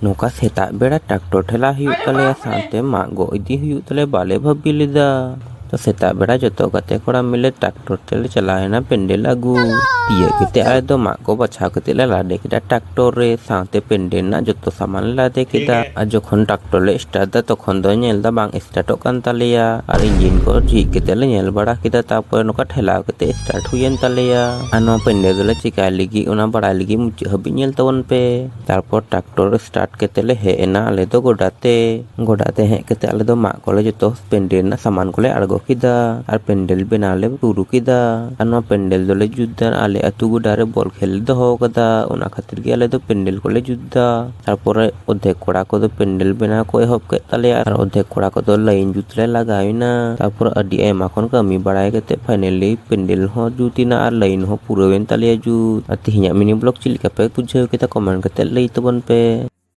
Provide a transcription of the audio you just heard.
Noka seta bera tractor thela hiu tale sante ma go idi hiu tale bale bhabilida to seta bera joto gate kora mile tractor tele chalaena pendel agu tiye kite ale do ma ko bacha kite la de kita tractor re sante pendel na joto saman la de kita a jokhon tractor le start da tokhon do nyel da bang start kan taleya ar engine ko ji kite le nyel bara kita tapor noka thela kite start huyen taleya ano pendel le chikai ligi una bara ligi muchi habi nyel ton pe tarpor tractor start kite le he ena ale do godate he kite ale do ma ko le joto pendel na saman ko le argo kida ar pendel benale turu kida ano pendel dole judda ale atugu dare bol khel do kada ona khatir ge ale do pendel ko le judda tarpore odhek kora ko do pendel bena ko ehop ke tale ar odhek kora ko do line jutle lagaina tarpor adi ema kon kami barai kete finally pendel ho jutina ar line ho puro wen tale ju ati hinya mini blog chili ka pe pujhe kita comment kete lei to bon pe